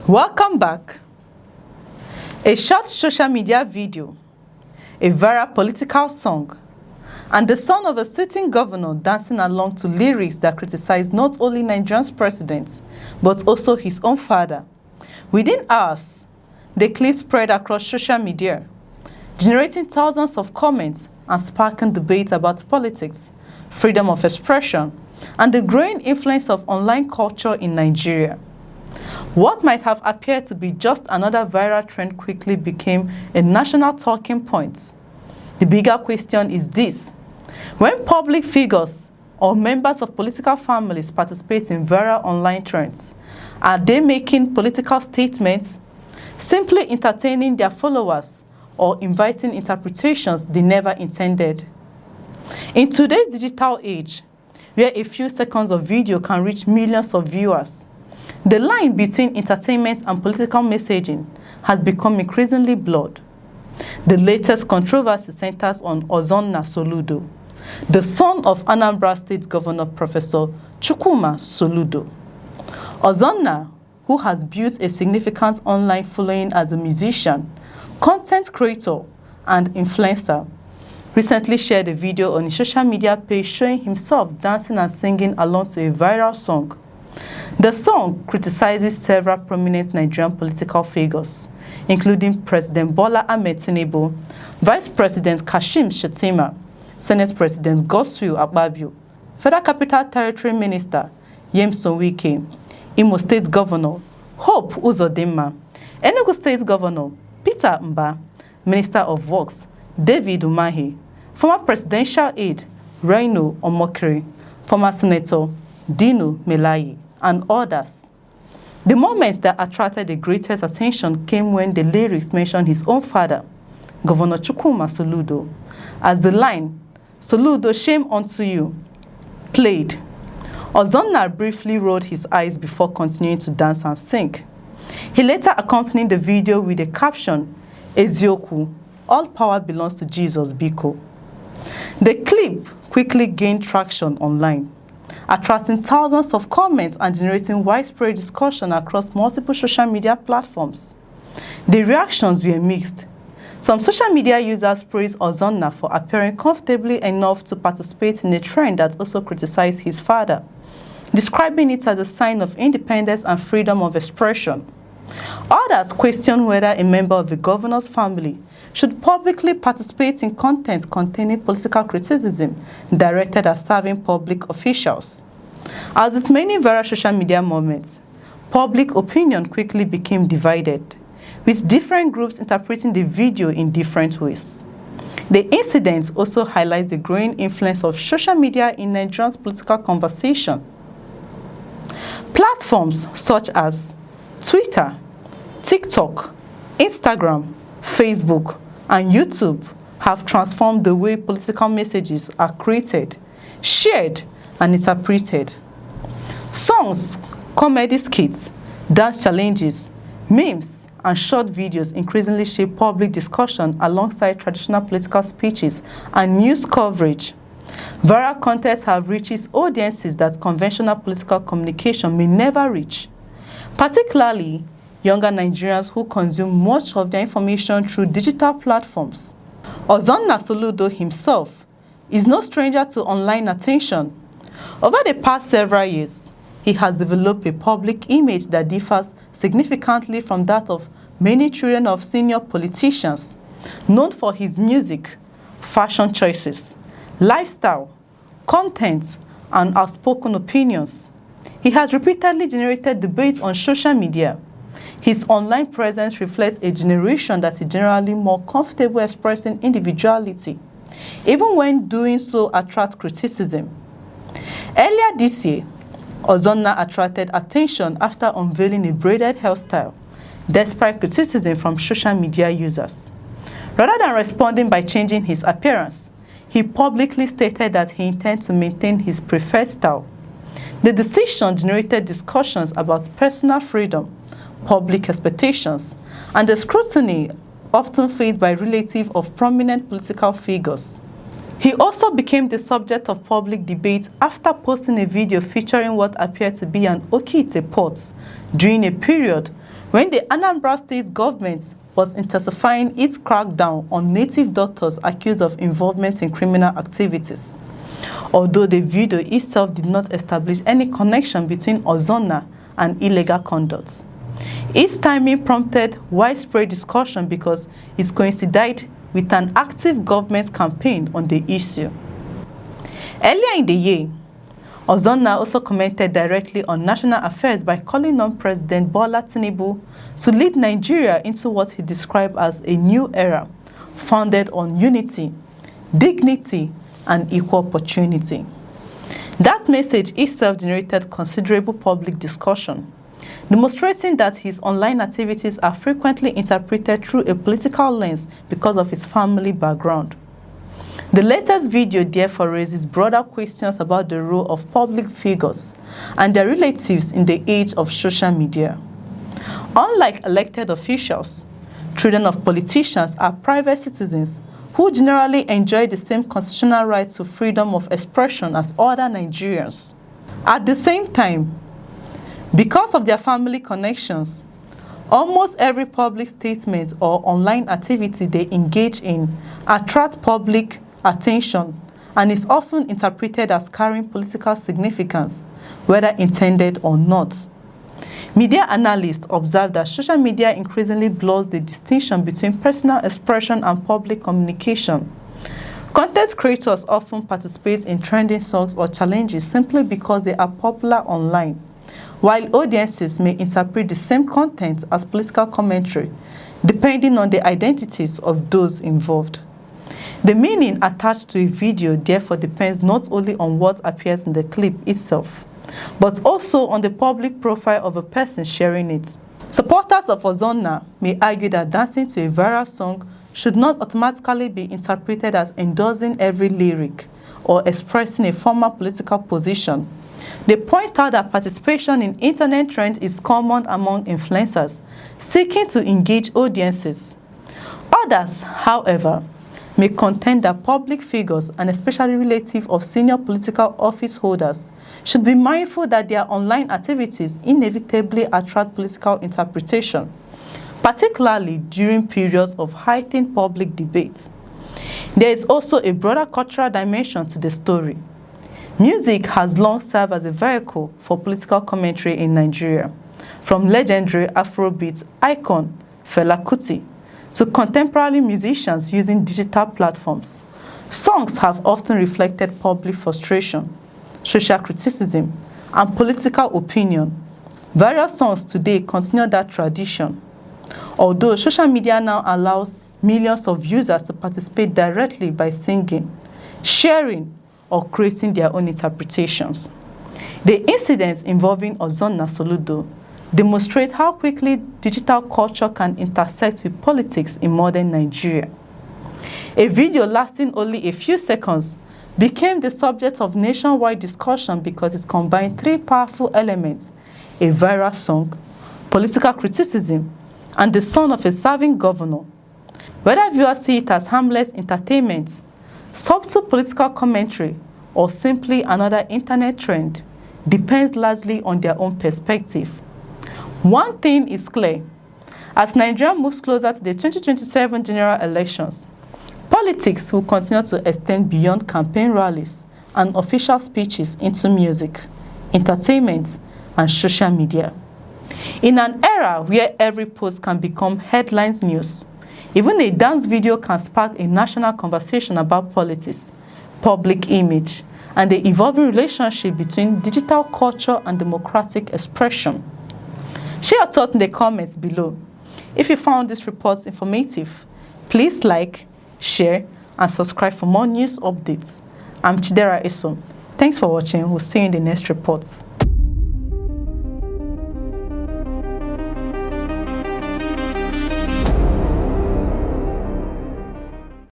Welcome back. A short social media video, a viral political song, and the son of a sitting governor dancing along to lyrics that criticize not only Nigerian's president, but also his own father. Within hours, the clip spread across social media, generating thousands of comments and sparking debate about politics, freedom of expression, and the growing influence of online culture in Nigeria. What might have appeared to be just another viral trend quickly became a national talking point. The bigger question is this: when public figures or members of political families participate in viral online trends, are they making political statements, simply entertaining their followers, or inviting interpretations they never intended? In today's digital age, where a few seconds of video can reach millions of viewers, the line between entertainment and political messaging has become increasingly blurred. The latest controversy centers on Ozona Soludo, the son of Anambra State Governor Professor Chukwuma Soludo. Ozona, who has built a significant online following as a musician, content creator, and influencer, recently shared a video on his social media page showing himself dancing and singing along to a viral song. The song criticizes several prominent Nigerian political figures, including President Bola Ahmed Tinubu, Vice President Kashim Shettima, Senate President Godswill Akpabio, Federal Capital Territory Minister Nyesom Wike, Imo State Governor Hope Uzodinma, Enugu State Governor Peter Mba, Minister of Works David Umahi, former presidential aide Reino Omokri, former Senator Dino Melayi, and others. The moment that attracted the greatest attention came when the lyrics mentioned his own father, Governor Chukwuma Soludo, as the line, "Soludo, shame unto you," played. Ozona briefly rolled his eyes before continuing to dance and sing. He later accompanied the video with the caption, "Ezioku, all power belongs to Jesus Biko." The clip quickly gained traction online, attracting thousands of comments and generating widespread discussion across multiple social media platforms. The reactions were mixed. Some social media users praised Ozona for appearing comfortably enough to participate in a trend that also criticized his father, describing it as a sign of independence and freedom of expression. Others questioned whether a member of the governor's family should publicly participate in content containing political criticism directed at serving public officials. As with many viral social media moments, public opinion quickly became divided, with different groups interpreting the video in different ways. The incident also highlights the growing influence of social media in Nigeria's political conversation. Platforms such as Twitter, TikTok, Instagram, Facebook, and YouTube have transformed the way political messages are created, shared, and interpreted. Songs, comedy skits, dance challenges, memes, and short videos increasingly shape public discussion alongside traditional political speeches and news coverage. Viral content have reached audiences that conventional political communication may never reach, particularly younger Nigerians who consume much of their information through digital platforms. Ozona Soludo himself is no stranger to online attention. Over the past several years, he has developed a public image that differs significantly from that of many children of senior politicians, known for his music, fashion choices, lifestyle, content, and outspoken opinions. He has repeatedly generated debates on social media. His online presence reflects a generation that is generally more comfortable expressing individuality, even when doing so attracts criticism. Earlier this year, Ozona attracted attention after unveiling a braided hairstyle, despite criticism from social media users. Rather than responding by changing his appearance, he publicly stated that he intends to maintain his preferred style. The decision generated discussions about personal freedom, public expectations, and the scrutiny often faced by relatives of prominent political figures. He also became the subject of public debate after posting a video featuring what appeared to be an Okite pot during a period when the Anambra State government was intensifying its crackdown on native doctors accused of involvement in criminal activities. Although the video itself did not establish any connection between Ozona and illegal conduct. Its timing prompted widespread discussion because it coincided with an active government campaign on the issue. Earlier in the year, Ozona also commented directly on national affairs by calling on President Bola Tinubu to lead Nigeria into what he described as a new era, founded on unity, dignity, and equal opportunity. That message itself generated considerable public discussion, demonstrating that his online activities are frequently interpreted through a political lens because of his family background. The latest video therefore raises broader questions about the role of public figures and their relatives in the age of social media. Unlike elected officials, children of politicians are private citizens who generally enjoy the same constitutional right to freedom of expression as other Nigerians. At the same time, because of their family connections, almost every public statement or online activity they engage in attracts public attention and is often interpreted as carrying political significance, whether intended or not. Media analysts observe that social media increasingly blurs the distinction between personal expression and public communication. Content creators often participate in trending songs or challenges simply because they are popular online, while audiences may interpret the same content as political commentary, depending on the identities of those involved. The meaning attached to a video therefore depends not only on what appears in the clip itself, but also on the public profile of a person sharing it. Supporters of Ozona may argue that dancing to a viral song should not automatically be interpreted as endorsing every lyric or expressing a formal political position. They point out that participation in internet trends is common among influencers seeking to engage audiences. Others, however, may contend that public figures, and especially relatives of senior political office holders, should be mindful that their online activities inevitably attract political interpretation, particularly during periods of heightened public debates. There is also a broader cultural dimension to the story. Music has long served as a vehicle for political commentary in Nigeria, from legendary Afrobeat icon Fela Kuti to contemporary musicians using digital platforms. Songs have often reflected public frustration, social criticism, and political opinion. Various songs today continue that tradition, although social media now allows millions of users to participate directly by singing, sharing, or creating their own interpretations. The incidents involving Ozona Soludo demonstrate how quickly digital culture can intersect with politics in modern Nigeria. A video lasting only a few seconds became the subject of nationwide discussion because it combined three powerful elements: a viral song, political criticism, and the son of a serving governor. Whether viewers see it as harmless entertainment, subtle political commentary, or simply another internet trend depends largely on their own perspective. One thing is clear: as Nigeria moves closer to the 2027 general elections, politics will continue to extend beyond campaign rallies and official speeches into music, entertainment, and social media. In an era where every post can become headlines news, even a dance video can spark a national conversation about politics, public image, and the evolving relationship between digital culture and democratic expression. Share your thoughts in the comments below. If you found this report informative, please like, share, and subscribe for more news updates. I'm Chidera Isom. Thanks for watching. We'll see you in the next reports.